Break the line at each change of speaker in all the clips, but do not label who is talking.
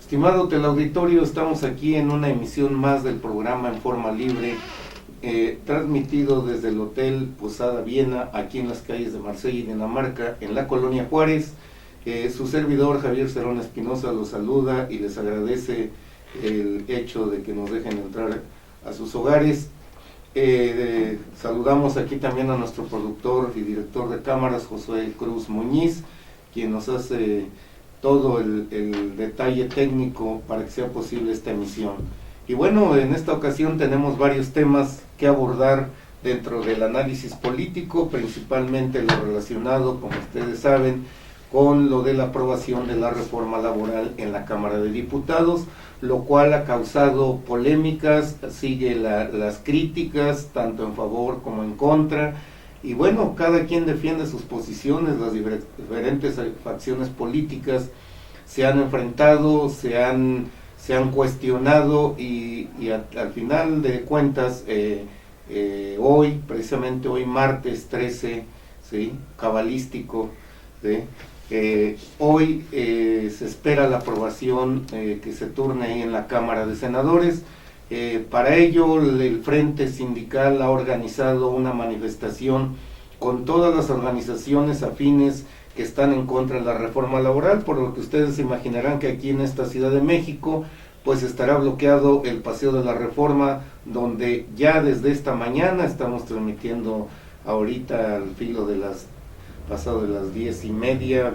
Estimado teleauditorio, estamos aquí en una emisión más del programa En Forma Libre, transmitido desde el Hotel Posada Viena, aquí en las calles de Marsella y Dinamarca, en la Colonia Juárez. Su servidor Javier Cerón Espinosa los saluda y les agradece el hecho de que nos dejen entrar a sus hogares. Saludamos aquí también a nuestro productor y director de cámaras, Josué Cruz Muñiz, quien nos hace todo el detalle técnico para que sea posible esta emisión. Y bueno, en esta ocasión tenemos varios temas que abordar dentro del análisis político, principalmente lo relacionado, como ustedes saben, con lo de la aprobación de la reforma laboral en la Cámara de Diputados, lo cual ha causado polémicas, sigue las críticas, tanto en favor como en contra, y bueno, cada quien defiende sus posiciones, las diferentes facciones políticas se han enfrentado, se han cuestionado y al final de cuentas, hoy, precisamente hoy martes 13, ¿sí?, cabalístico, ¿sí?, hoy se espera la aprobación que se turne ahí en la Cámara de Senadores. Para ello el Frente Sindical ha organizado una manifestación con todas las organizaciones afines que están en contra de la reforma laboral, por lo que ustedes se imaginarán que aquí en esta Ciudad de México pues estará bloqueado el Paseo de la Reforma, donde ya desde esta mañana estamos transmitiendo ahorita al filo de pasado de las 10:30,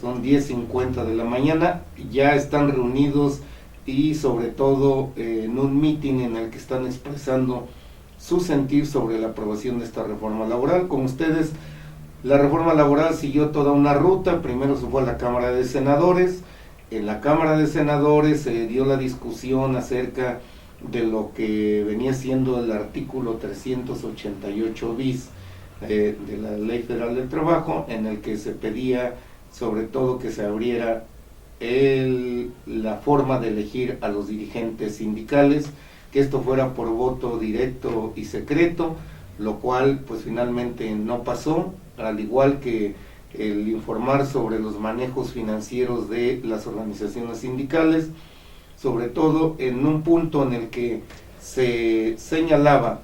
son 10:50 de la mañana, ya están reunidos y sobre todo en un mitin en el que están expresando su sentir sobre la aprobación de esta reforma laboral. Como ustedes, la reforma laboral siguió toda una ruta. Primero se fue a la Cámara de Senadores. En la Cámara de Senadores se dio la discusión acerca de lo que venía siendo el artículo 388 bis de la Ley Federal del Trabajo, en el que se pedía sobre todo que se abriera la forma de elegir a los dirigentes sindicales, que esto fuera por voto directo y secreto, lo cual pues finalmente no pasó, al igual que el informar sobre los manejos financieros de las organizaciones sindicales, sobre todo en un punto en el que se señalaba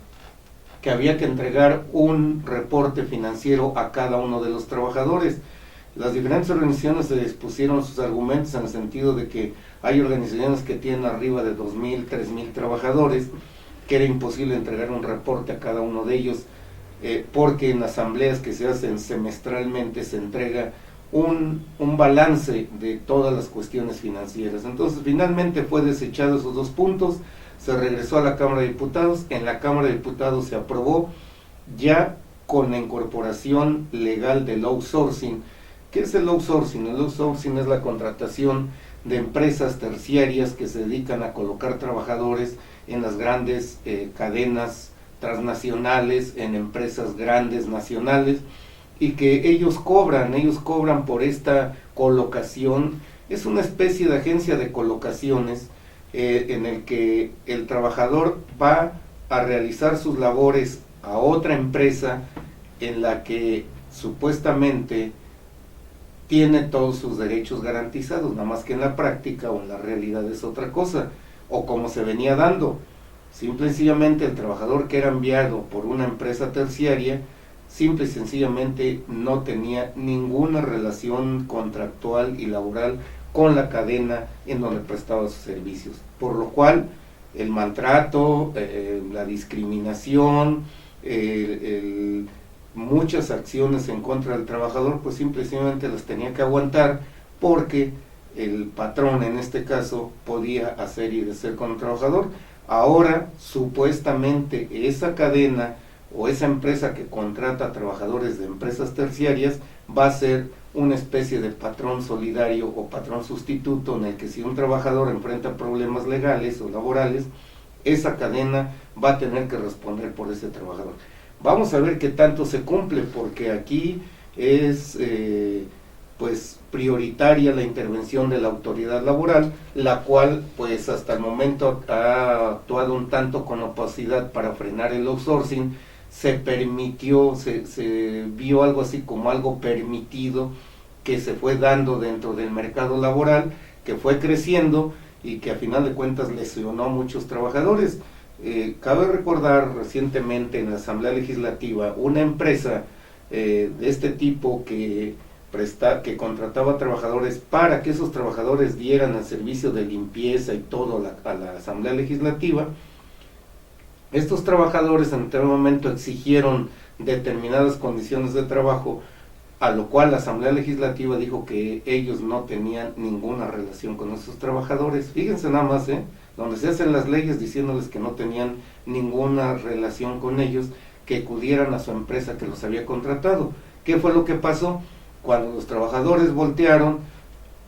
que había que entregar un reporte financiero a cada uno de los trabajadores. Las diferentes organizaciones se expusieron sus argumentos en el sentido de que hay organizaciones que tienen arriba de 2,000, 3,000 trabajadores, que era imposible entregar un reporte a cada uno de ellos, porque en asambleas que se hacen semestralmente se entrega un balance de todas las cuestiones financieras. Entonces finalmente fue desechado esos dos puntos, se regresó a la Cámara de Diputados. En la Cámara de Diputados se aprobó ya con la incorporación legal del outsourcing. ¿Qué es el outsourcing? El outsourcing es la contratación de empresas terciarias que se dedican a colocar trabajadores en las grandes cadenas transnacionales, en empresas grandes nacionales, y que ellos cobran por esta colocación. Es una especie de agencia de colocaciones en el que el trabajador va a realizar sus labores a otra empresa en la que supuestamente tiene todos sus derechos garantizados, nada más que en la práctica o en la realidad es otra cosa, o como se venía dando, simple y sencillamente el trabajador que era enviado por una empresa terciaria, simple y sencillamente no tenía ninguna relación contractual y laboral con la cadena en donde prestaba sus servicios, por lo cual el maltrato, la discriminación, muchas acciones en contra del trabajador, pues simplemente las tenía que aguantar, porque el patrón en este caso podía hacer y deshacer con el trabajador. Ahora supuestamente esa cadena o esa empresa que contrata a trabajadores de empresas terciarias va a ser una especie de patrón solidario o patrón sustituto, en el que si un trabajador enfrenta problemas legales o laborales, esa cadena va a tener que responder por ese trabajador. Vamos a ver qué tanto se cumple, porque aquí es pues prioritaria la intervención de la autoridad laboral, la cual pues hasta el momento ha actuado un tanto con opacidad para frenar el outsourcing. Se permitió, se vio algo así como algo permitido que se fue dando dentro del mercado laboral, que fue creciendo y que a final de cuentas lesionó a muchos trabajadores. Cabe recordar recientemente en la Asamblea Legislativa una empresa de este tipo que contrataba trabajadores para que esos trabajadores dieran el servicio de limpieza y todo a la Asamblea Legislativa. Estos trabajadores en aquel momento exigieron determinadas condiciones de trabajo, a lo cual la Asamblea Legislativa dijo que ellos no tenían ninguna relación con esos trabajadores. Fíjense nada más, donde se hacen las leyes diciéndoles que no tenían ninguna relación con ellos, que acudieran a su empresa que los había contratado. ¿Qué fue lo que pasó? Cuando los trabajadores voltearon,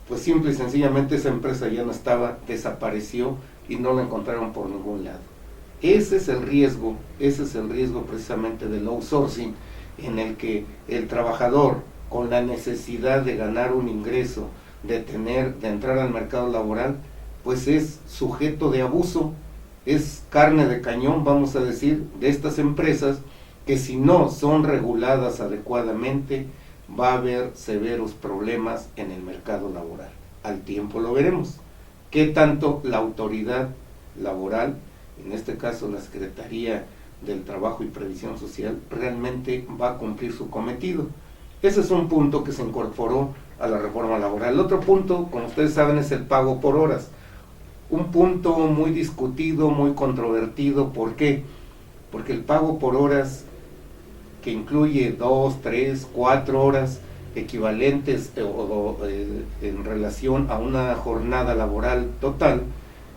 pues simple y sencillamente esa empresa ya no estaba, desapareció y no la encontraron por ningún lado. Ese es el riesgo precisamente del outsourcing, en el que el trabajador, con la necesidad de ganar un ingreso, de entrar al mercado laboral, pues es sujeto de abuso, es carne de cañón, vamos a decir, de estas empresas, que si no son reguladas adecuadamente, va a haber severos problemas en el mercado laboral. Al tiempo lo veremos. ¿Qué tanto la autoridad laboral, en este caso la Secretaría del Trabajo y Previsión Social, realmente va a cumplir su cometido? Ese es un punto que se incorporó a la reforma laboral. El otro punto, como ustedes saben, es el pago por horas. Un punto muy discutido, muy controvertido. ¿Por qué? Porque el pago por horas, que incluye 2, 3, 4 horas equivalentes en relación a una jornada laboral total,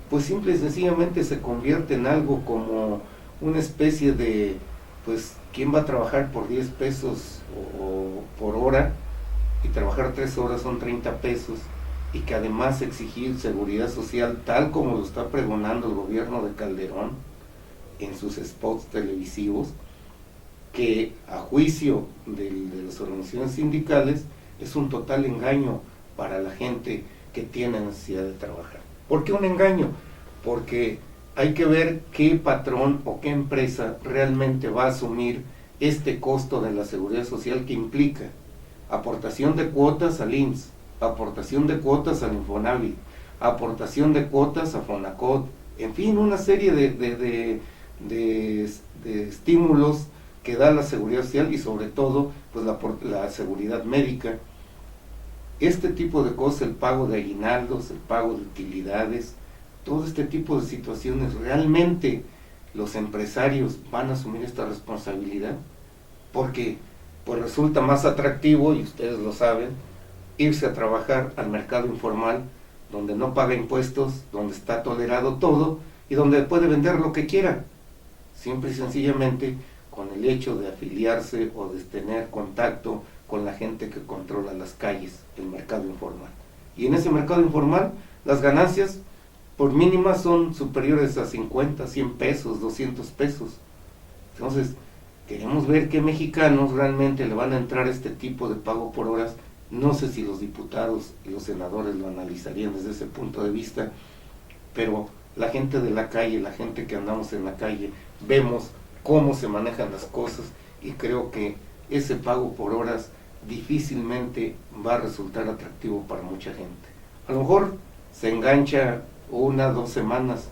pues simple y sencillamente se convierte en algo como una especie de, pues, ¿quién va a trabajar por 10 pesos o por hora? Y trabajar 3 horas son 30 pesos, y que además exigir seguridad social, tal como lo está pregonando el gobierno de Calderón en sus spots televisivos, que a juicio de las organizaciones sindicales es un total engaño para la gente que tiene necesidad de trabajar. ¿Por qué un engaño? Porque hay que ver qué patrón o qué empresa realmente va a asumir este costo de la seguridad social que implica aportación de cuotas al IMSS, aportación de cuotas al Infonavit, aportación de cuotas a Fonacot, en fin, una serie de estímulos que da la seguridad social, y sobre todo pues la seguridad médica. Este tipo de cosas, el pago de aguinaldos, el pago de utilidades, todo este tipo de situaciones, ¿realmente los empresarios van a asumir esta responsabilidad? Porque pues resulta más atractivo, y ustedes lo saben, irse a trabajar al mercado informal, donde no paga impuestos, donde está tolerado todo y donde puede vender lo que quiera, simple y sencillamente con el hecho de afiliarse o de tener contacto con la gente que controla las calles, el mercado informal. Y en ese mercado informal las ganancias por mínimas son superiores a 50, 100 pesos, 200 pesos. Entonces, queremos ver qué mexicanos realmente le van a entrar a este tipo de pago por horas. No sé si los diputados y los senadores lo analizarían desde ese punto de vista, pero la gente de la calle, la gente que andamos en la calle, vemos cómo se manejan las cosas, y creo que ese pago por horas difícilmente va a resultar atractivo para mucha gente. A lo mejor se engancha 1 o 2 semanas,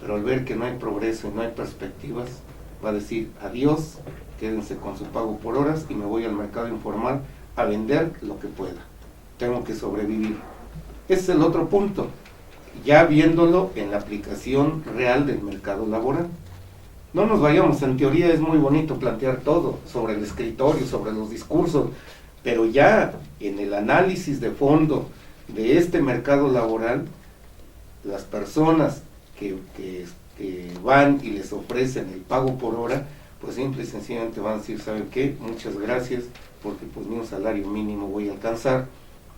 pero al ver que no hay progreso y no hay perspectivas, va a decir adiós, quédense con su pago por horas y me voy al mercado informal a vender lo que pueda. Tengo que sobrevivir. Ese es el otro punto, ya viéndolo en la aplicación real del mercado laboral. No nos vayamos, en teoría es muy bonito plantear todo sobre el escritorio, sobre los discursos, pero ya en el análisis de fondo de este mercado laboral, las personas que van y les ofrecen el pago por hora, pues simple y sencillamente van a decir, ¿saben qué? Muchas gracias, porque pues ni un salario mínimo voy a alcanzar,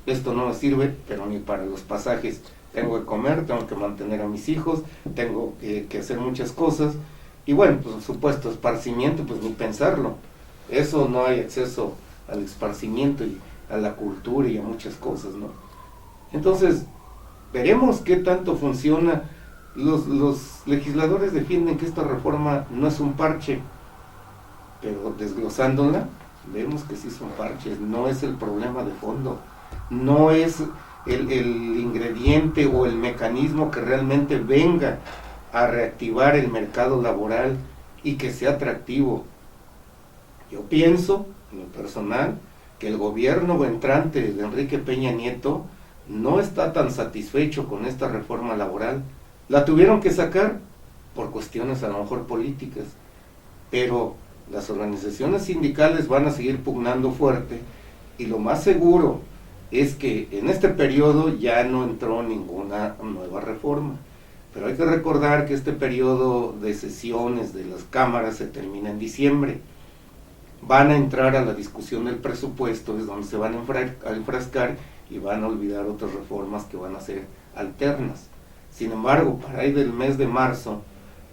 esto no me sirve, pero ni para los pasajes, tengo que comer, tengo que mantener a mis hijos, tengo que hacer muchas cosas, y bueno, pues por supuesto, esparcimiento, pues ni pensarlo, eso no hay acceso al esparcimiento y a la cultura y a muchas cosas, ¿no? Entonces, veremos qué tanto funciona. Los legisladores defienden que esta reforma no es un parche, pero desglosándola, vemos que sí son parches, no es el problema de fondo, no es el ingrediente o el mecanismo que realmente venga a reactivar el mercado laboral y que sea atractivo. Yo pienso, en lo personal, que el gobierno entrante de Enrique Peña Nieto no está tan satisfecho con esta reforma laboral. La tuvieron que sacar por cuestiones a lo mejor políticas, pero las organizaciones sindicales van a seguir pugnando fuerte, y lo más seguro es que en este periodo ya no entró ninguna nueva reforma. Pero hay que recordar que este periodo de sesiones de las cámaras se termina en diciembre. Van a entrar a la discusión del presupuesto, es donde se van a enfrascar y van a olvidar otras reformas que van a ser alternas. Sin embargo, para ahí del mes de marzo,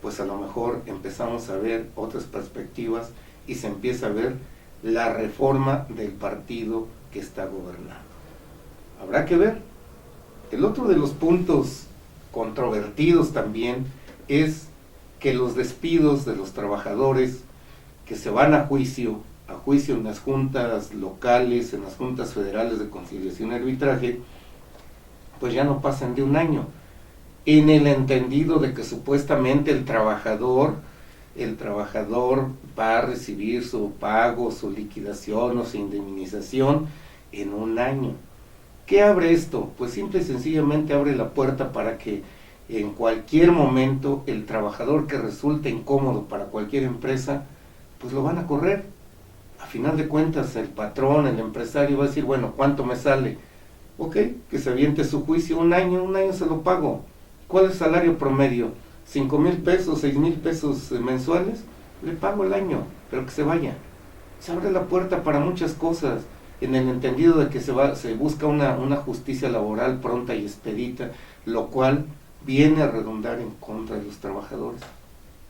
pues a lo mejor empezamos a ver otras perspectivas y se empieza a ver la reforma del partido que está gobernando. Habrá que ver. El otro de los puntos controvertidos también es que los despidos de los trabajadores que se van a juicio en las juntas locales, en las juntas federales de conciliación y arbitraje, pues ya no pasan de un año, en el entendido de que supuestamente el trabajador va a recibir su pago, su liquidación o su indemnización en un año. ¿Qué abre esto? Pues simple y sencillamente abre la puerta para que en cualquier momento el trabajador que resulte incómodo para cualquier empresa, pues lo van a correr. A final de cuentas el patrón, el empresario va a decir, bueno, ¿cuánto me sale? Ok, que se aviente su juicio un año se lo pago. ¿Cuál es el salario promedio? 5,000 pesos, 6,000 pesos mensuales, le pago el año, pero que se vaya. Se abre la puerta para muchas cosas, en el entendido de que se busca una justicia laboral pronta y expedita, lo cual viene a redundar en contra de los trabajadores.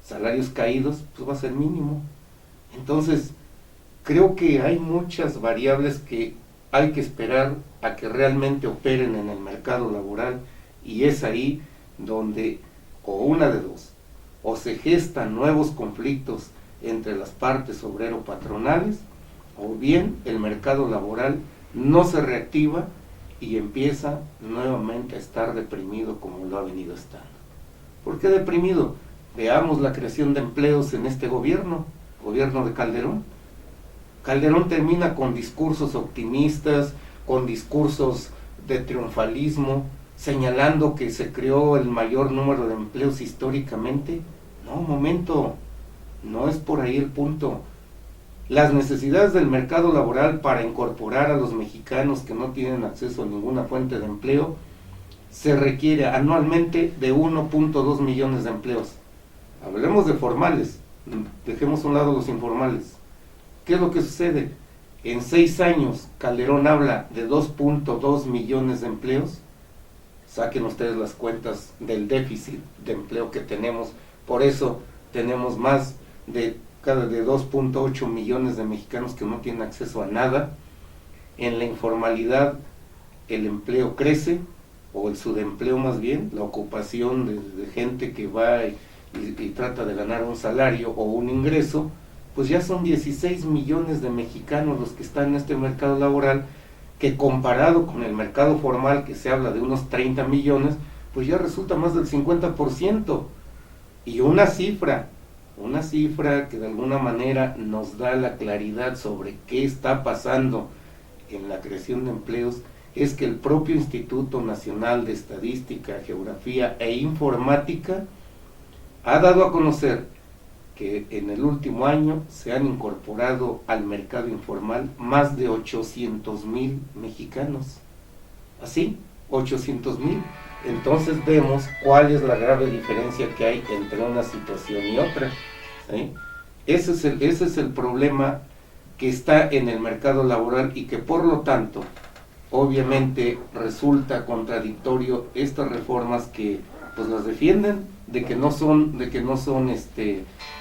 Salarios caídos, pues va a ser mínimo. Entonces, creo que hay muchas variables que hay que esperar a que realmente operen en el mercado laboral, y es ahí donde, o una de dos, o se gestan nuevos conflictos entre las partes obrero-patronales, o bien el mercado laboral no se reactiva y empieza nuevamente a estar deprimido como lo ha venido estando. ¿Por qué deprimido? Veamos la creación de empleos en este gobierno de Calderón. Calderón termina con discursos optimistas, con discursos de triunfalismo, señalando que se creó el mayor número de empleos históricamente. No, momento, no es por ahí el punto. Las necesidades del mercado laboral para incorporar a los mexicanos que no tienen acceso a ninguna fuente de empleo, se requiere anualmente de 1.2 millones de empleos. Hablemos de formales, dejemos a un lado los informales. ¿Qué es lo que sucede? En 6 años, Calderón habla de 2.2 millones de empleos. Saquen ustedes las cuentas del déficit de empleo que tenemos. Por eso tenemos más de 2.8 millones de mexicanos que no tienen acceso a nada. En la informalidad el empleo crece, o el subempleo más bien, la ocupación de gente que va y trata de ganar un salario o un ingreso, pues ya son 16 millones de mexicanos los que están en este mercado laboral, que comparado con el mercado formal, que se habla de unos 30 millones, pues ya resulta más del 50%. Y una cifra que de alguna manera nos da la claridad sobre qué está pasando en la creación de empleos, es que el propio Instituto Nacional de Estadística, Geografía e Informática ha dado a conocer que en el último año se han incorporado al mercado informal más de 800,000 mexicanos. ¿Así? 800,000. Entonces vemos cuál es la grave diferencia que hay entre una situación y otra, ¿sí? Ese es el problema que está en el mercado laboral, y que por lo tanto obviamente resulta contradictorio estas reformas que pues las defienden de que no son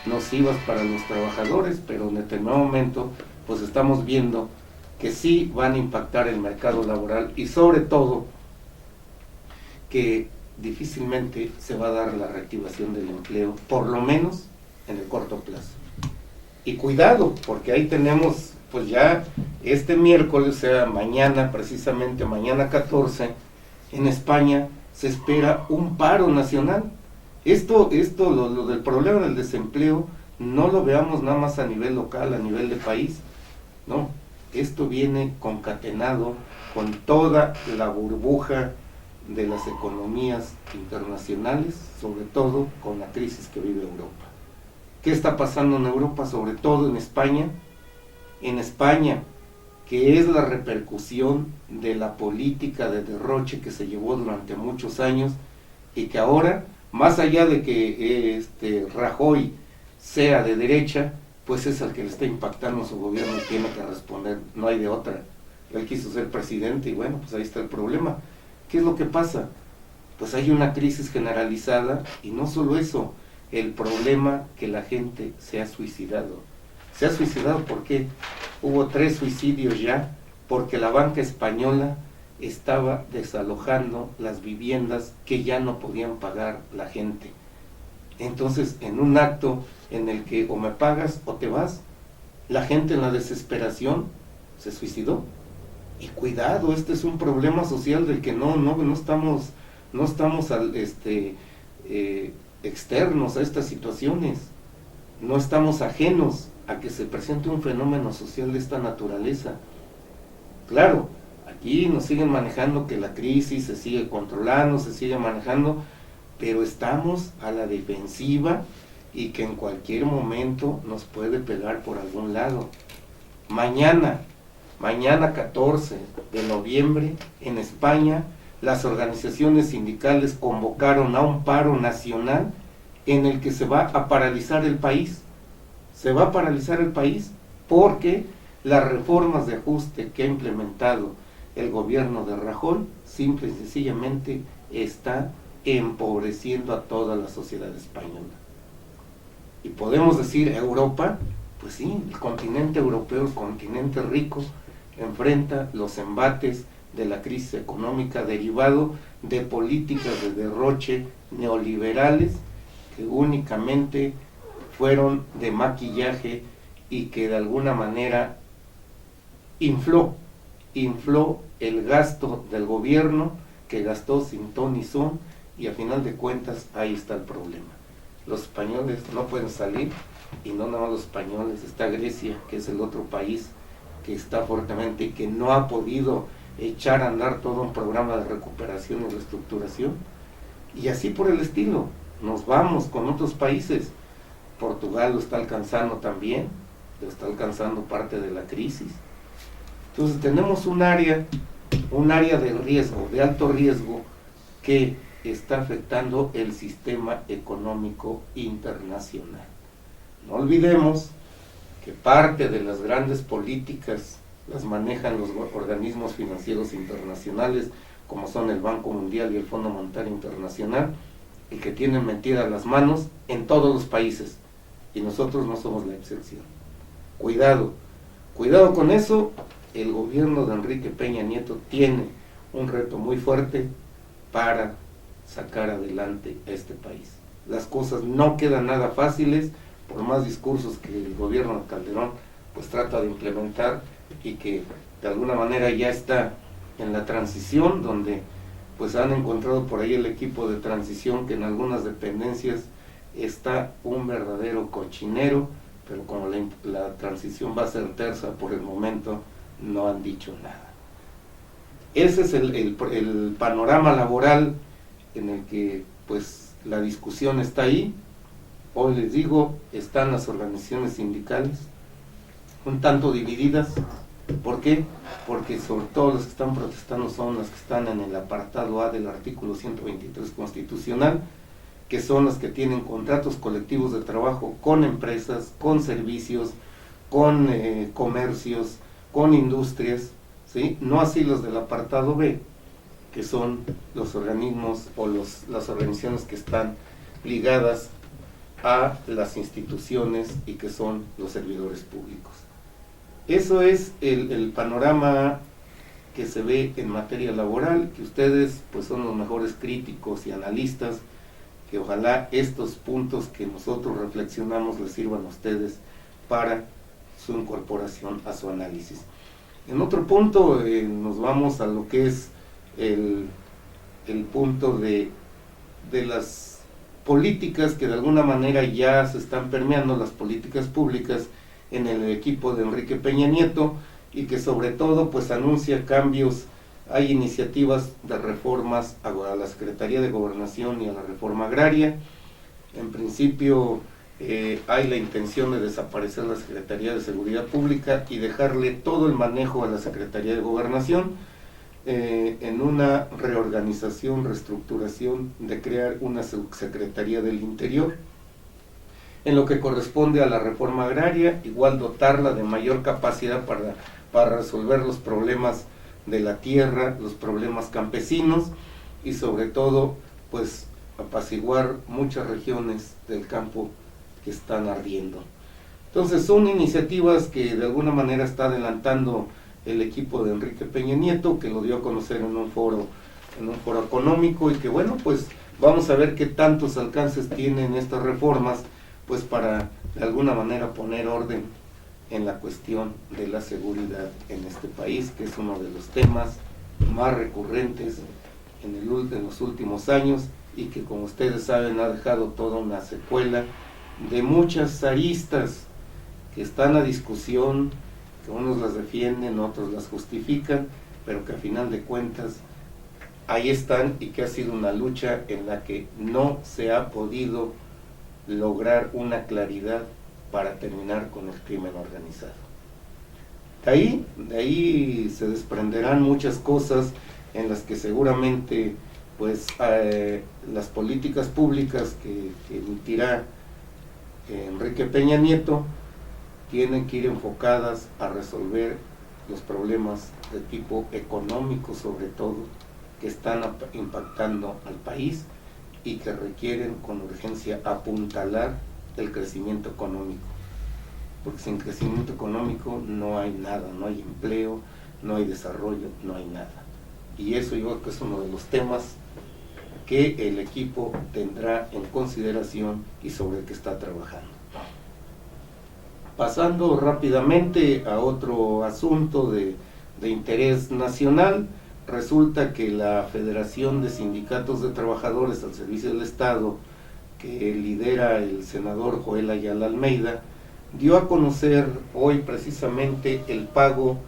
nocivas para los trabajadores, pero en determinado momento pues estamos viendo que sí van a impactar el mercado laboral, y sobre todo que difícilmente se va a dar la reactivación del empleo, por lo menos en el corto plazo. Y cuidado, porque ahí tenemos pues ya este miércoles, o sea mañana, precisamente mañana 14, En España se espera un paro nacional. Lo del problema del desempleo, no lo veamos nada más a nivel local, a nivel de país, no, esto viene concatenado con toda la burbuja de las economías internacionales, sobre todo con la crisis que vive Europa. ¿Qué está pasando en Europa? Sobre todo en España. En España, que es la repercusión de la política de derroche que se llevó durante muchos años y que ahora, más allá de que Rajoy sea de derecha, pues es el que le está impactando a su gobierno y tiene que responder, no hay de otra. Él quiso ser presidente y bueno, pues ahí está el problema. ¿Qué es lo que pasa? Pues hay una crisis generalizada y no solo eso, el problema que la gente se ha suicidado. Se ha suicidado porque hubo 3 suicidios ya, porque la banca española estaba desalojando las viviendas que ya no podían pagar la gente. Entonces, en un acto en el que o me pagas o te vas, la gente en la desesperación se suicidó. Y cuidado, este es un problema social del que no estamos externos a estas situaciones, no estamos ajenos a que se presente un fenómeno social de esta naturaleza. Claro, aquí nos siguen manejando que la crisis se sigue controlando, se sigue manejando, pero estamos a la defensiva y que en cualquier momento nos puede pegar por algún lado. Mañana 14 de noviembre, en España, las organizaciones sindicales convocaron a un paro nacional en el que se va a paralizar el país. Se va a paralizar el país porque las reformas de ajuste que ha implementado el gobierno de Rajoy simple y sencillamente está empobreciendo a toda la sociedad española. Y podemos decir Europa, pues sí, el continente europeo, el continente rico, enfrenta los embates de la crisis económica derivado de políticas de derroche neoliberales que únicamente fueron de maquillaje y que de alguna manera infló el gasto del gobierno, que gastó sin ton ni son, y a final de cuentas ahí está el problema. Los españoles no pueden salir, y no nada más los españoles, está Grecia, que es el otro país que está fuertemente y que no ha podido echar a andar todo un programa de recuperación y reestructuración, y así por el estilo. Nos vamos con otros países. Portugal lo está alcanzando también, lo está alcanzando parte de la crisis. Entonces tenemos un área de riesgo, de alto riesgo, que está afectando el sistema económico internacional. No olvidemos que parte de las grandes políticas las manejan los organismos financieros internacionales, como son el Banco Mundial y el Fondo Monetario Internacional, y que tienen metidas las manos en todos los países, y nosotros no somos la excepción. Cuidado con eso. El gobierno de Enrique Peña Nieto tiene un reto muy fuerte para sacar adelante a este país. Las cosas no quedan nada fáciles, por más discursos que el gobierno de Calderón pues trata de implementar, y que de alguna manera ya está en la transición, donde pues han encontrado por ahí el equipo de transición que en algunas dependencias está un verdadero cochinero, pero como la transición va a ser tersa por el momento, no han dicho nada. Ese es el panorama laboral en el que pues la discusión está ahí. Hoy les digo, están las organizaciones sindicales un tanto divididas. ¿Por qué? Porque sobre todo las que están protestando son las que están en el apartado A del artículo 123 constitucional, que son las que tienen contratos colectivos de trabajo con empresas, con servicios, con comercios, con industrias, ¿sí? No así los del apartado B, que son los organismos o las organizaciones que están ligadas a las instituciones y que son los servidores públicos. Eso es el panorama que se ve en materia laboral, que ustedes pues son los mejores críticos y analistas, que ojalá estos puntos que nosotros reflexionamos les sirvan a ustedes para su incorporación a su análisis. En otro punto nos vamos a lo que es el punto de las políticas que de alguna manera ya se están permeando, las políticas públicas en el equipo de Enrique Peña Nieto, y que sobre todo pues anuncia cambios. Hay iniciativas de reformas a la Secretaría de Gobernación y a la reforma agraria. En principio hay la intención de desaparecer la Secretaría de Seguridad Pública y dejarle todo el manejo a la Secretaría de Gobernación, en una reorganización, reestructuración de crear una Secretaría del Interior. En lo que corresponde a la reforma agraria, igual dotarla de mayor capacidad para resolver los problemas de la tierra, los problemas campesinos, y sobre todo pues apaciguar muchas regiones del campo que están ardiendo. Entonces son iniciativas que de alguna manera está adelantando el equipo de Enrique Peña Nieto, que lo dio a conocer en un foro económico, y que bueno, pues vamos a ver qué tantos alcances tienen estas reformas, pues para de alguna manera poner orden en la cuestión de la seguridad en este país, que es uno de los temas más recurrentes en los últimos años, y que, como ustedes saben, ha dejado toda una secuela de muchas aristas que están a discusión, que unos las defienden, otros las justifican, pero que a final de cuentas ahí están, y que ha sido una lucha en la que no se ha podido lograr una claridad para terminar con el crimen organizado. De ahí se desprenderán muchas cosas en las que seguramente pues las políticas públicas que emitirá Enrique Peña Nieto tienen que ir enfocadas a resolver los problemas de tipo económico, sobre todo, que están impactando al país, y que requieren con urgencia apuntalar el crecimiento económico, porque sin crecimiento económico no hay nada, no hay empleo, no hay desarrollo, no hay nada. Y eso yo creo que es uno de los temas que el equipo tendrá en consideración y sobre el que está trabajando. Pasando rápidamente a otro asunto de interés nacional, resulta que la Federación de Sindicatos de Trabajadores al Servicio del Estado, que lidera el senador Joel Ayala Almeida, dio a conocer hoy precisamente el pago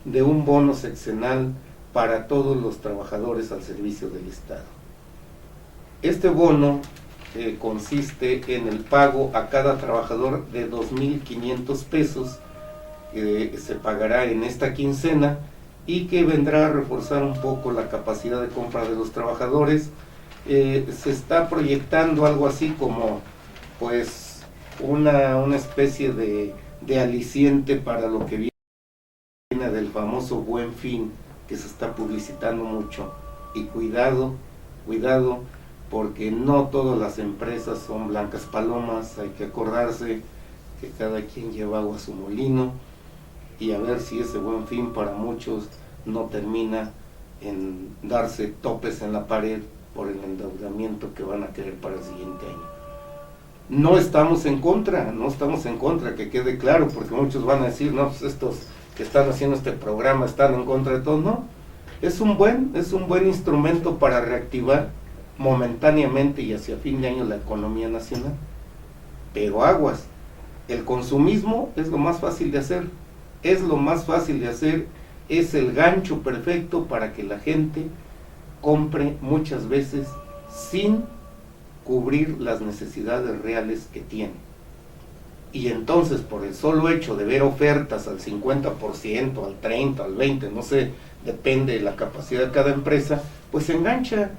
de un bono sexenal para todos los trabajadores al servicio del Estado. Este bono consiste en el pago a cada trabajador de 2.500 pesos, que se pagará en esta quincena, y que vendrá a reforzar un poco la capacidad de compra de los trabajadores. Se está proyectando algo así como pues una especie de aliciente para lo que viene del famoso Buen Fin, que se está publicitando mucho. Y cuidado, porque no todas las empresas son blancas palomas. Hay que acordarse que cada quien lleva agua a su molino, y a ver si ese Buen Fin para muchos no termina en darse topes en la pared por el endeudamiento que van a querer para el siguiente año. No estamos en contra, que quede claro, porque muchos van a decir, no, pues estos que están haciendo este programa están en contra de todo. No, es un buen instrumento para reactivar momentáneamente y hacia fin de año la economía nacional. Pero aguas, el consumismo es lo más fácil de hacer, es el gancho perfecto para que la gente compre muchas veces sin cubrir las necesidades reales que tiene. Y entonces, por el solo hecho de ver ofertas al 50%, al 30%, al 20%, no sé, depende de la capacidad de cada empresa, pues se engancha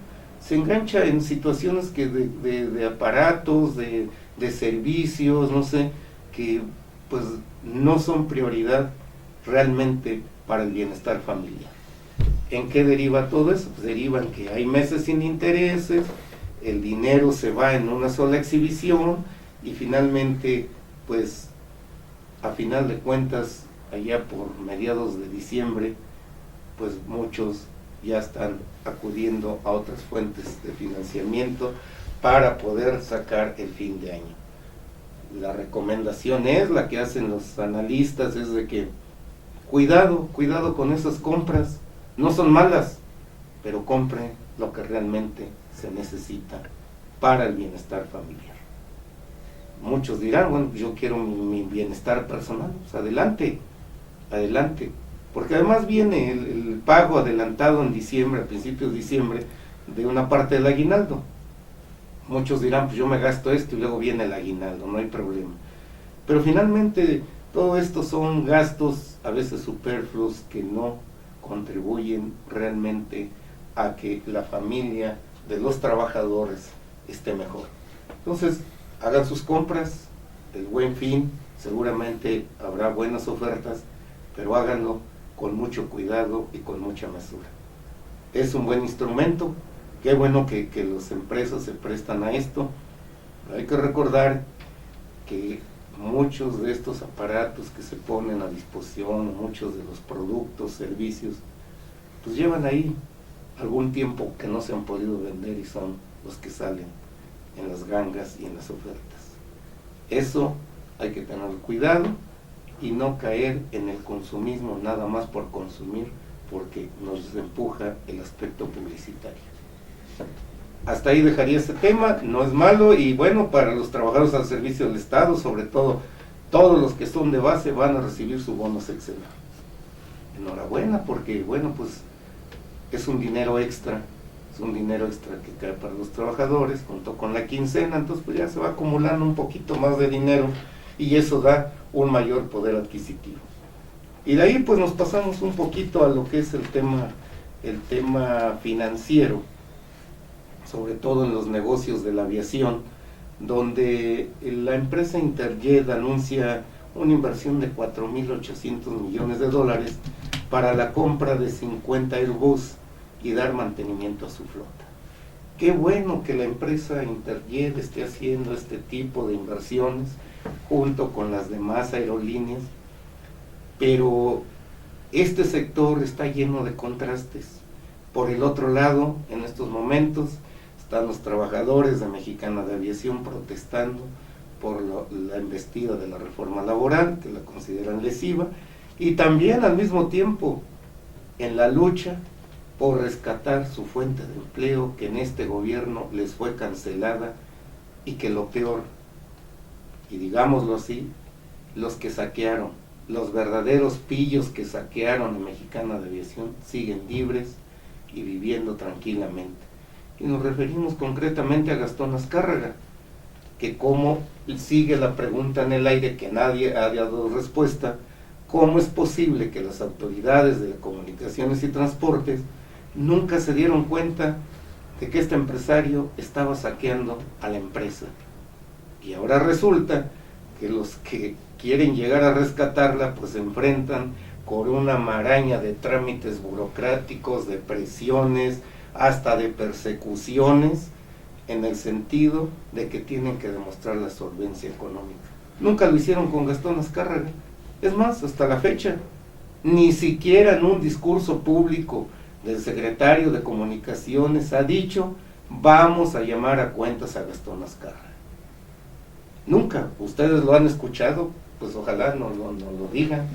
en situaciones que de aparatos, de servicios, no sé, que pues no son prioridad realmente para el bienestar familiar. ¿En qué deriva todo eso? Pues deriva en que hay meses sin intereses, el dinero se va en una sola exhibición, y finalmente, pues a final de cuentas, allá por mediados de diciembre, pues muchos ya están acudiendo a otras fuentes de financiamiento para poder sacar el fin de año. La recomendación es la que hacen los analistas, es de que cuidado con esas compras. No son malas, pero compre lo que realmente se necesita para el bienestar familiar. Muchos dirán, bueno, yo quiero mi bienestar personal, pues adelante, adelante, porque además viene el pago adelantado en diciembre, a principios de diciembre, de una parte del aguinaldo. Muchos dirán, pues yo me gasto esto y luego viene el aguinaldo, no hay problema. Pero finalmente todo esto son gastos a veces superfluos que no contribuyen realmente a que la familia de los trabajadores esté mejor. Entonces, hagan sus compras, el Buen Fin, seguramente habrá buenas ofertas, pero háganlo con mucho cuidado y con mucha mesura. Es un buen instrumento, qué bueno que las empresas se prestan a esto, pero hay que recordar que muchos de estos aparatos que se ponen a disposición, muchos de los productos, servicios, pues llevan ahí algún tiempo que no se han podido vender y son los que salen en las gangas y en las ofertas. Eso hay que tener cuidado y no caer en el consumismo nada más por consumir, porque nos empuja el aspecto publicitario. Hasta ahí dejaría este tema, no es malo, y bueno, para los trabajadores al servicio del Estado, sobre todo, todos los que son de base van a recibir su bono sexenal. Enhorabuena, porque bueno, pues es un dinero extra que cae para los trabajadores, junto con la quincena, entonces pues ya se va acumulando un poquito más de dinero, y eso da un mayor poder adquisitivo. Y de ahí pues nos pasamos un poquito a lo que es el tema financiero, sobre todo en los negocios de la aviación, donde la empresa Interjet anuncia una inversión de 4.800 millones de dólares para la compra de 50 Airbus y dar mantenimiento a su flota. Qué bueno que la empresa Interjet esté haciendo este tipo de inversiones junto con las demás aerolíneas, pero este sector está lleno de contrastes. Por el otro lado, en estos momentos, están los trabajadores de Mexicana de Aviación protestando por la embestida de la reforma laboral, que la consideran lesiva, y también al mismo tiempo en la lucha por rescatar su fuente de empleo, que en este gobierno les fue cancelada, y que lo peor, y digámoslo así, los que saquearon, los verdaderos pillos que saquearon a Mexicana de Aviación, siguen libres y viviendo tranquilamente. Y nos referimos concretamente a Gastón Azcárraga, que como sigue la pregunta en el aire que nadie ha dado respuesta, ¿cómo es posible que las autoridades de comunicaciones y transportes nunca se dieron cuenta de que este empresario estaba saqueando a la empresa? Y ahora resulta que los que quieren llegar a rescatarla pues se enfrentan con una maraña de trámites burocráticos, de presiones, hasta de persecuciones, en el sentido de que tienen que demostrar la solvencia económica. Nunca lo hicieron con Gastón Azcárraga. Es más, hasta la fecha, ni siquiera en un discurso público del secretario de Comunicaciones ha dicho, vamos a llamar a cuentas a Gastón Azcárraga. Nunca. Ustedes lo han escuchado, pues ojalá nos lo digan.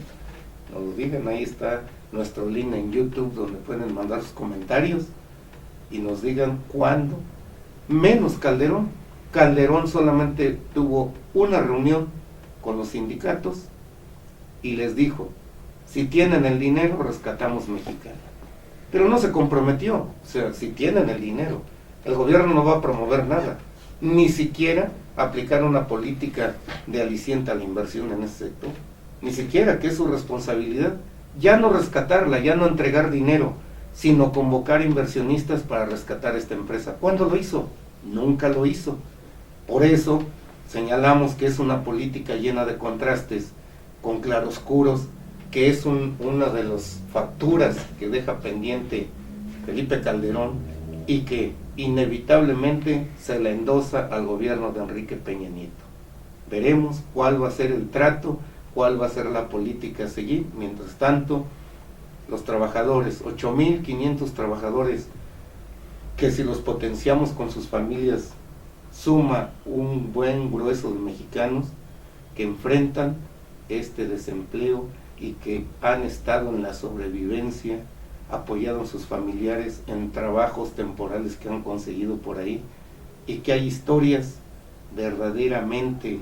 Nos lo digan, ahí está nuestro link en YouTube donde pueden mandar sus comentarios y nos digan cuándo. Menos Calderón. Calderón solamente tuvo una reunión con los sindicatos y les dijo, si tienen el dinero, rescatamos Mexicana. Pero no se comprometió, o sea, si tienen el dinero, el gobierno no va a promover nada, ni siquiera aplicar una política de aliciente a la inversión en ese sector, ni siquiera, que es su responsabilidad, ya no rescatarla, ya no entregar dinero, sino convocar inversionistas para rescatar esta empresa. ¿Cuándo lo hizo? Nunca lo hizo. Por eso señalamos que es una política llena de contrastes, con claroscuros, que es una de las facturas que deja pendiente Felipe Calderón y que inevitablemente se la endosa al gobierno de Enrique Peña Nieto. Veremos cuál va a ser el trato, cuál va a ser la política a seguir. Mientras tanto, los trabajadores, 8.500 trabajadores, que si los potenciamos con sus familias, suma un buen grueso de mexicanos que enfrentan este desempleo y que han estado en la sobrevivencia apoyado a sus familiares en trabajos temporales que han conseguido por ahí, y que hay historias verdaderamente,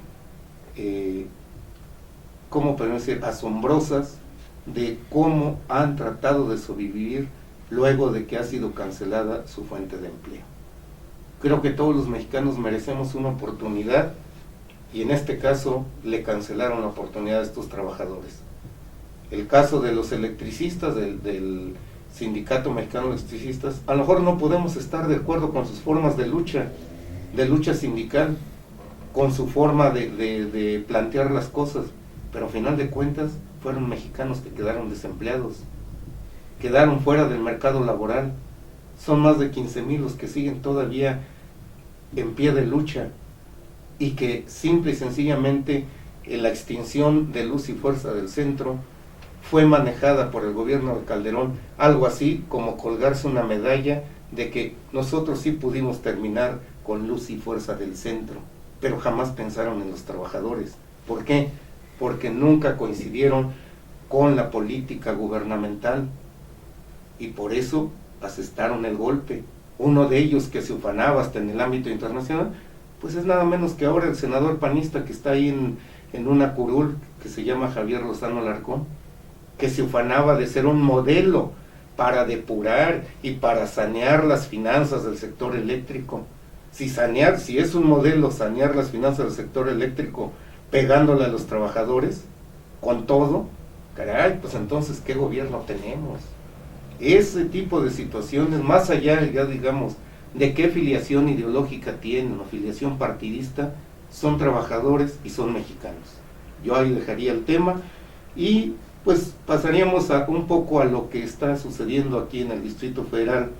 ¿cómo podemos decir?, asombrosas, de cómo han tratado de sobrevivir luego de que ha sido cancelada su fuente de empleo. Creo que todos los mexicanos merecemos una oportunidad, y en este caso le cancelaron la oportunidad a estos trabajadores. El caso de los electricistas, del Sindicato Mexicano de Electricistas, a lo mejor no podemos estar de acuerdo con sus formas de lucha sindical, con su forma de plantear las cosas, pero a final de cuentas fueron mexicanos que quedaron desempleados, quedaron fuera del mercado laboral. Son más de 15,000 los que siguen todavía en pie de lucha, y que simple y sencillamente la extinción de Luz y Fuerza del Centro fue manejada por el gobierno de Calderón, algo así como colgarse una medalla de que nosotros sí pudimos terminar con Luz y Fuerza del Centro, pero jamás pensaron en los trabajadores. ¿Por qué? Porque nunca coincidieron con la política gubernamental, y por eso asestaron el golpe. Uno de ellos, que se ufanaba hasta en el ámbito internacional, pues es nada menos que ahora el senador panista que está ahí en una curul, que se llama Javier Lozano Alarcón, que se ufanaba de ser un modelo para depurar y para sanear las finanzas del sector eléctrico. Si es un modelo sanear las finanzas del sector eléctrico pegándole a los trabajadores con todo, caray, pues entonces ¿qué gobierno tenemos? Ese tipo de situaciones, más allá, ya digamos, de qué filiación ideológica tienen o filiación partidista, son trabajadores y son mexicanos. Yo ahí dejaría el tema, y pues pasaríamos un poco a lo que está sucediendo aquí en el Distrito Federal,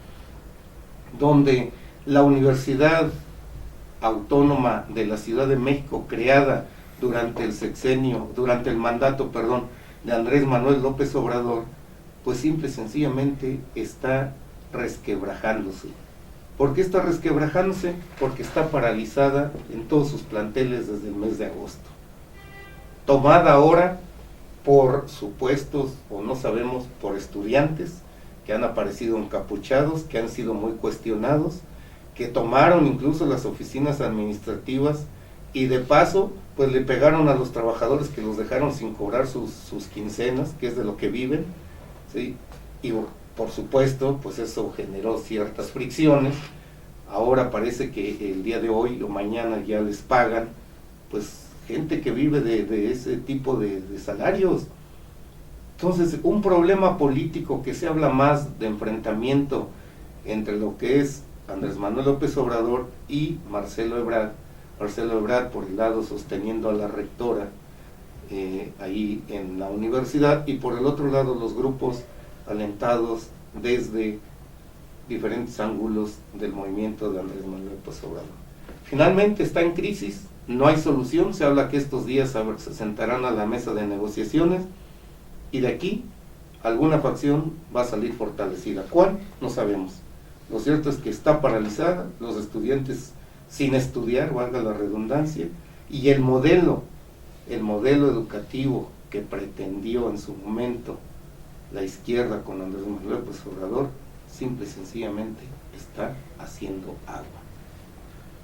donde la Universidad Autónoma de la Ciudad de México, creada durante el mandato de Andrés Manuel López Obrador, pues simple y sencillamente está resquebrajándose. ¿Por qué está resquebrajándose? Porque está paralizada en todos sus planteles desde el mes de agosto. Tomada ahora por supuestos, o no sabemos, por estudiantes que han aparecido encapuchados, que han sido muy cuestionados, que tomaron incluso las oficinas administrativas, y de paso pues le pegaron a los trabajadores, que los dejaron sin cobrar sus quincenas, que es de lo que viven, ¿sí? Y por supuesto pues eso generó ciertas fricciones. Ahora parece que el día de hoy o mañana ya les pagan pues gente que vive de ese tipo de salarios. Entonces, un problema político que se habla más de enfrentamiento entre lo que es Andrés Manuel López Obrador y Marcelo Ebrard por el lado sosteniendo a la rectora ahí en la universidad, y por el otro lado los grupos alentados desde diferentes ángulos del movimiento de Andrés Manuel López Obrador. Finalmente está en crisis, no hay solución. Se habla que estos días se sentarán a la mesa de negociaciones, y de aquí alguna facción va a salir fortalecida. ¿Cuál? No sabemos. Lo cierto es que está paralizada, los estudiantes sin estudiar, valga la redundancia, y el modelo educativo que pretendió en su momento la izquierda con Andrés Manuel López Obrador, simple y sencillamente está haciendo agua.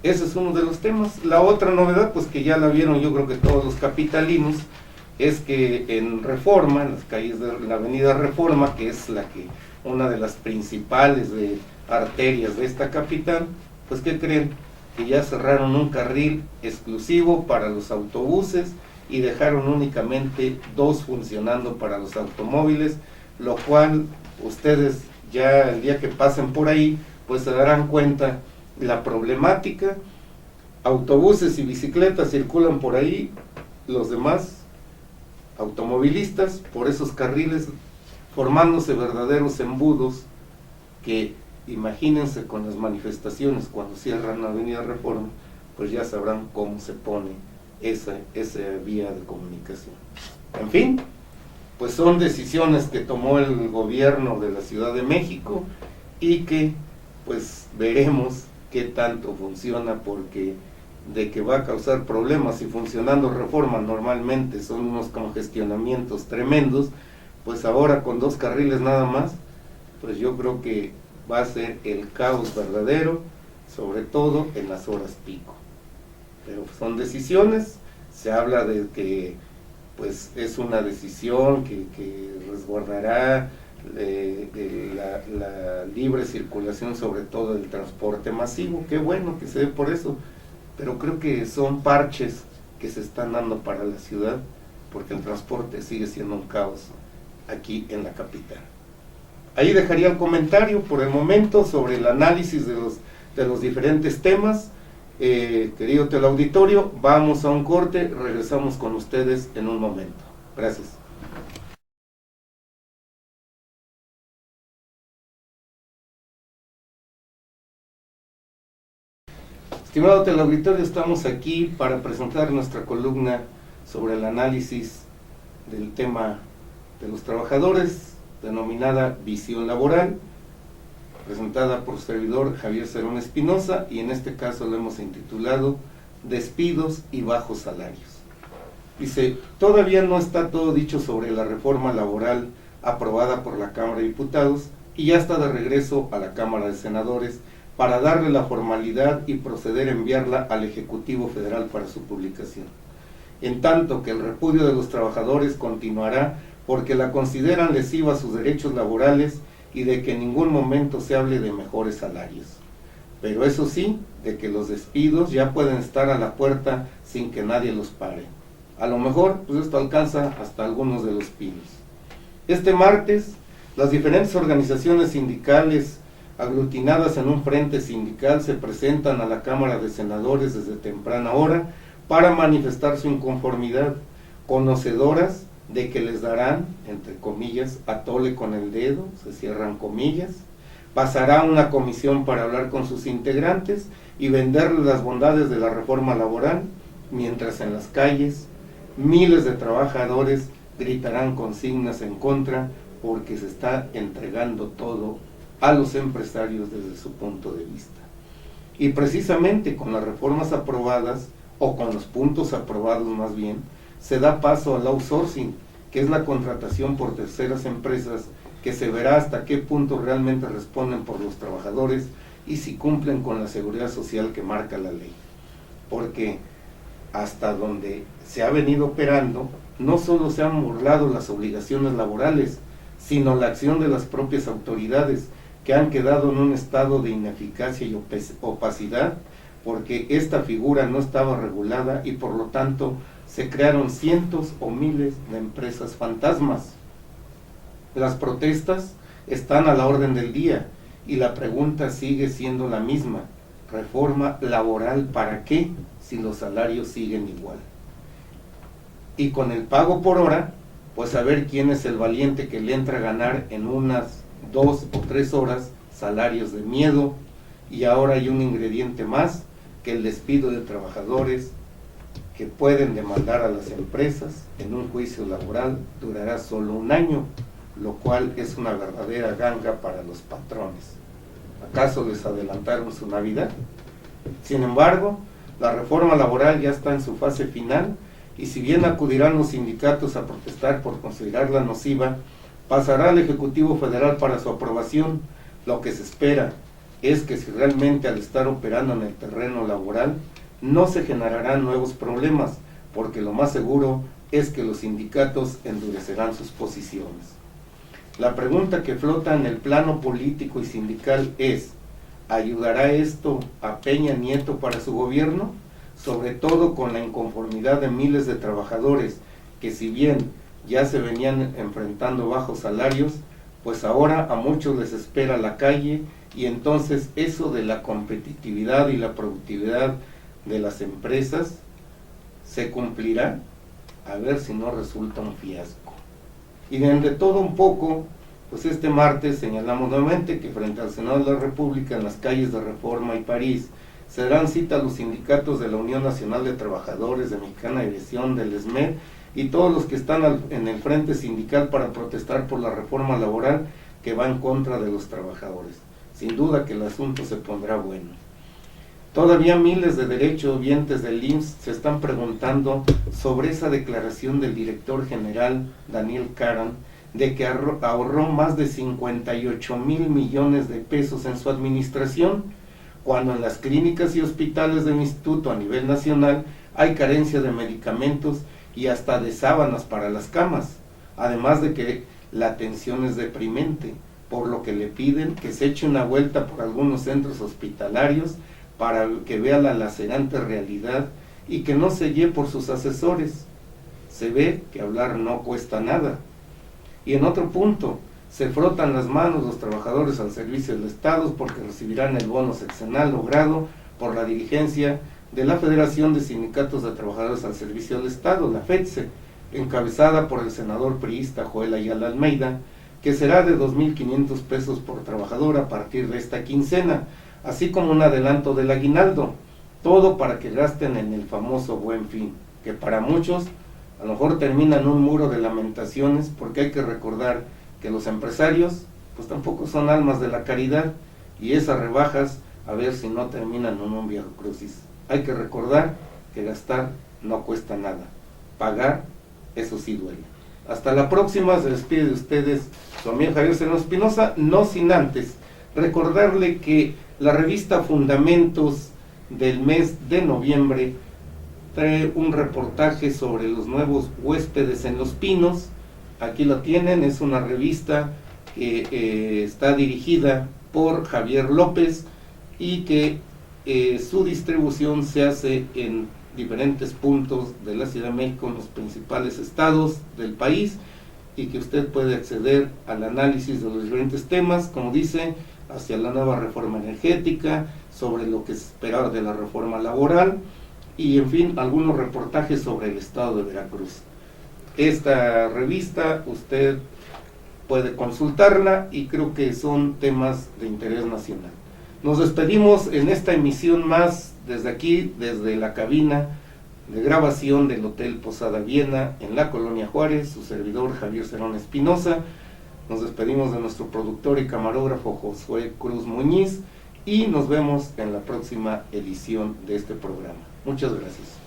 Ese es uno de los temas. La otra novedad, pues que ya la vieron yo creo que todos los capitalinos, es que en Reforma, en las calles de la avenida Reforma, que es una de las principales arterias de esta capital, pues ¿qué creen? Que ya cerraron un carril exclusivo para los autobuses y dejaron únicamente 2 funcionando para los automóviles, lo cual ustedes ya el día que pasen por ahí pues se darán cuenta la problemática. Autobuses y bicicletas circulan por ahí, los demás automovilistas por esos carriles, formándose verdaderos embudos que, imagínense, con las manifestaciones cuando cierran la avenida Reforma, pues ya sabrán cómo se pone esa vía de comunicación. En fin, pues son decisiones que tomó el gobierno de la Ciudad de México, y que pues veremos qué tanto funciona, porque de que va a causar problemas, y funcionando Reforma normalmente son unos congestionamientos tremendos, pues ahora con 2 carriles nada más, pues yo creo que va a ser el caos verdadero, sobre todo en las horas pico. Pero son decisiones, se habla de que pues es una decisión que resguardará la libre circulación, sobre todo del transporte masivo. Qué bueno que se dé por eso, pero creo que son parches que se están dando para la ciudad, porque el transporte sigue siendo un caos aquí en la capital. Ahí dejaría el comentario por el momento sobre el análisis de los diferentes temas. Querido teleauditorio, vamos a un corte, regresamos con ustedes en un momento. Gracias. Estimado teleauditorio, estamos aquí para presentar nuestra columna sobre el análisis del tema de los trabajadores, denominada Visión Laboral, presentada por su servidor Javier Cerón Espinosa, y en este caso lo hemos intitulado Despidos y bajos salarios. Dice, todavía no está todo dicho sobre la reforma laboral aprobada por la Cámara de Diputados y ya está de regreso a la Cámara de Senadores para darle la formalidad y proceder a enviarla al Ejecutivo Federal para su publicación. En tanto que el repudio de los trabajadores continuará porque la consideran lesiva a sus derechos laborales y de que en ningún momento se hable de mejores salarios. Pero eso sí, de que los despidos ya pueden estar a la puerta sin que nadie los pare. A lo mejor, pues esto alcanza hasta algunos de los pinos. Este martes, las diferentes organizaciones sindicales aglutinadas en un frente sindical se presentan a la Cámara de Senadores desde temprana hora para manifestar su inconformidad, conocedoras de que les darán, entre comillas, atole con el dedo, se cierran comillas, pasará una comisión para hablar con sus integrantes y venderles las bondades de la reforma laboral, mientras en las calles miles de trabajadores gritarán consignas en contra porque se está entregando todo a los empresarios desde su punto de vista. Y precisamente con las reformas aprobadas, o con los puntos aprobados más bien, se da paso al outsourcing, que es la contratación por terceras empresas, que se verá hasta qué punto realmente responden por los trabajadores y si cumplen con la seguridad social que marca la ley. Porque hasta donde se ha venido operando, no solo se han burlado las obligaciones laborales, sino la acción de las propias autoridades, que han quedado en un estado de ineficacia y opacidad, porque esta figura no estaba regulada y por lo tanto se crearon cientos o miles de empresas fantasmas. Las protestas están a la orden del día y la pregunta sigue siendo la misma: ¿reforma laboral para qué si los salarios siguen igual? Y con el pago por hora, pues a ver quién es el valiente que le entra a ganar en unas 2 o 3 horas salarios de miedo. Y ahora hay un ingrediente más, que el despido de trabajadores que pueden demandar a las empresas en un juicio laboral durará solo 1 año, lo cual es una verdadera ganga para los patrones. ¿Acaso les adelantaron su Navidad? Sin embargo, la reforma laboral ya está en su fase final y si bien acudirán los sindicatos a protestar por considerarla nociva, pasará al Ejecutivo Federal para su aprobación. Lo que se espera es que si realmente al estar operando en el terreno laboral no se generarán nuevos problemas, porque lo más seguro es que los sindicatos endurecerán sus posiciones. La pregunta que flota en el plano político y sindical es: ¿ayudará esto a Peña Nieto para su gobierno? Sobre todo con la inconformidad de miles de trabajadores que, si bien ya se venían enfrentando bajos salarios, pues ahora a muchos les espera la calle, y entonces eso de la competitividad y la productividad de las empresas se cumplirá. A ver si no resulta un fiasco. Y de entre todo un poco, pues este martes señalamos nuevamente que frente al Senado de la República, en las calles de Reforma y París, se darán cita a los sindicatos de la Unión Nacional de Trabajadores, de Mexicana Aviación, del SMED, y todos los que están en el frente sindical para protestar por la reforma laboral que va en contra de los trabajadores. Sin duda que el asunto se pondrá bueno. Todavía miles de derechohabientes del IMSS se están preguntando sobre esa declaración del director general Daniel Caran, de que ahorró más de 58,000 millones de pesos en su administración, cuando en las clínicas y hospitales del instituto a nivel nacional hay carencia de medicamentos y hasta de sábanas para las camas, además de que la atención es deprimente, por lo que le piden que se eche una vuelta por algunos centros hospitalarios para que vea la lacerante realidad y que no se guíe por sus asesores. Se ve que hablar no cuesta nada. Y en otro punto, se frotan las manos los trabajadores al servicio del Estado porque recibirán el bono sexenal logrado por la dirigencia de la Federación de Sindicatos de Trabajadores al Servicio del Estado, la FETSE, encabezada por el senador priista Joel Ayala Almeida, que será de 2,500 pesos por trabajador a partir de esta quincena, así como un adelanto del aguinaldo, todo para que gasten en el famoso Buen Fin, que para muchos a lo mejor termina en un muro de lamentaciones, porque hay que recordar que los empresarios pues tampoco son almas de la caridad, y esas rebajas a ver si no terminan en un viejo crucis. Hay que recordar que gastar no cuesta nada, pagar eso sí duele. Hasta la próxima, se despide de ustedes su amigo Javier Serrano Espinosa, no sin antes recordarle que la revista Fundamentos del mes de noviembre trae un reportaje sobre los nuevos huéspedes en Los Pinos. Aquí lo tienen, es una revista que está dirigida por Javier López y que su distribución se hace en diferentes puntos de la Ciudad de México, en los principales estados del país, y que usted puede acceder al análisis de los diferentes temas, como dice, hacia la nueva reforma energética, sobre lo que se esperaba de la reforma laboral, y en fin, algunos reportajes sobre el estado de Veracruz. Esta revista usted puede consultarla y creo que son temas de interés nacional. Nos despedimos en esta emisión más desde aquí, desde la cabina de grabación del Hotel Posada Viena en la Colonia Juárez, su servidor Javier Serrano Espinosa. Nos despedimos de nuestro productor y camarógrafo Josué Cruz Muñiz y nos vemos en la próxima edición de este programa. Muchas gracias.